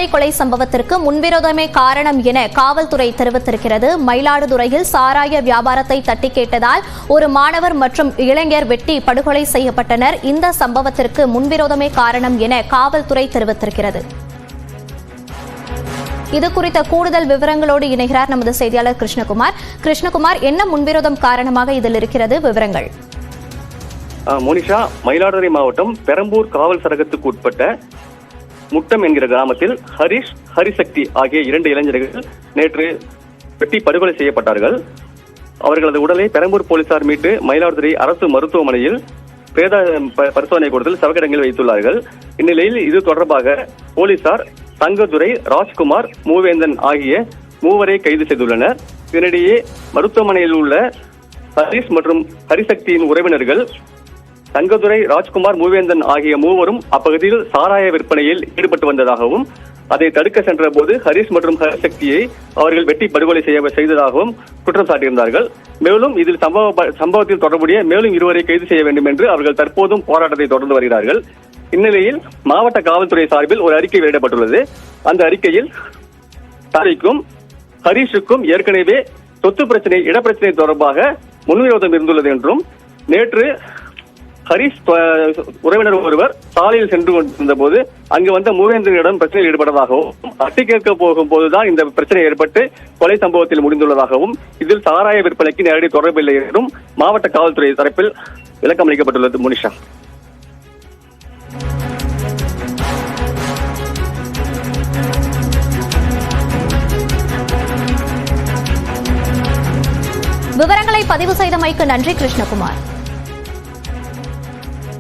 இரட்டை கொலை சம்பவத்திற்கு முன்விரோதமே காரணம் என காவல்துறை தெரிவித்திருக்கிறது. மயிலாடுதுறையில் சாராய வியாபாரத்தை தட்டி கேட்டதால் ஒரு மாணவர் மற்றும் இளைஞர் வெட்டி படுகொலை செய்யப்பட்டனர். இந்த சம்பவத்திற்கு முன்விரோதமே காரணம் என காவல்துறை தெரிவித்திருக்கிறது. இது குறித்த கூடுதல் விவரங்களோடு இணைகிறார் நமது செய்தியாளர் கிருஷ்ணகுமார். என்ன முன்விரோதம் காரணமாக இதில் இருக்கிறது? விவரங்கள். மோனிஷா, மயிலாடுதுறை மாவட்டம் பெரம்பூர் காவல் சரகத்துக்கு உட்பட்ட முட்டம் என்கிற கிராமத்தில் ஹரிஷ், ஹரிசக்தி ஆகிய 2 இளைஞர்கள் நேற்று வெட்டி படுகொலை செய்யப்பட்டார்கள். அவர்களது உடலை பெரம்பூர் போலீசார் மீட்டு மயிலாடுதுறை அரசு மருத்துவமனையில் பிரேத பரிசோதனை கூடத்தில் சவக்கிடங்கில் வைத்துள்ளார்கள். இந்நிலையில் இது தொடர்பாக போலீசார் தங்கதுரை, ராஜ்குமார், மூவேந்தன் ஆகிய 3 கைது செய்துள்ளனர். இதனிடையே மருத்துவமனையில் உள்ள ஹரிஷ் மற்றும் ஹரிசக்தியின் உறவினர்கள் தங்கதுரை, ராஜ்குமார், மூவேந்தன் ஆகிய 3 அப்பகுதியில் சாராய விற்பனையில் ஈடுபட்டு வந்ததாகவும் அதை தடுக்க சென்ற போது ஹரிஷ் மற்றும் ஹரிசக்தியை அவர்கள் வெட்டி படுகொலை செய்ததாகவும் குற்றம் சாட்டியிருந்தார்கள். மேலும் இதில் சம்பவத்தில் தொடர்புடைய மேலும் 2 கைது செய்ய வேண்டும் என்று அவர்கள் தற்போதும் போராட்டத்தை தொடர்ந்து வருகிறார்கள். இந்நிலையில் மாவட்ட காவல்துறை சார்பில் ஒரு அறிக்கை வெளியிடப்பட்டுள்ளது. அந்த அறிக்கையில் ஹரிஷுக்கும் ஏற்கனவே சொத்து பிரச்சனை, இடப்பிரச்சனை தொடர்பாக முன்விரோதம் இருந்துள்ளது என்றும், நேற்று ஹரிஷ் உறவினர் ஒருவர் சாலையில் சென்று கொண்டிருந்த போது அங்கு வந்த மூவேந்தனிடம் பிரச்சனையில் ஈடுபட்டதாகவும், அட்டி கேட்க போகும் போதுதான் இந்த பிரச்சனை ஏற்பட்டு கொலை சம்பவத்தில் முடிந்துள்ளதாகவும், இதில் சாராய விற்பனைக்கு நேரடி தொடர்பில்லை என்றும் மாவட்ட காவல்துறை தரப்பில் விளக்கம் அளிக்கப்பட்டுள்ளது. மோனிஷா, விவரங்களை பதிவு செய்தமைக்கு நன்றி கிருஷ்ணகுமார்.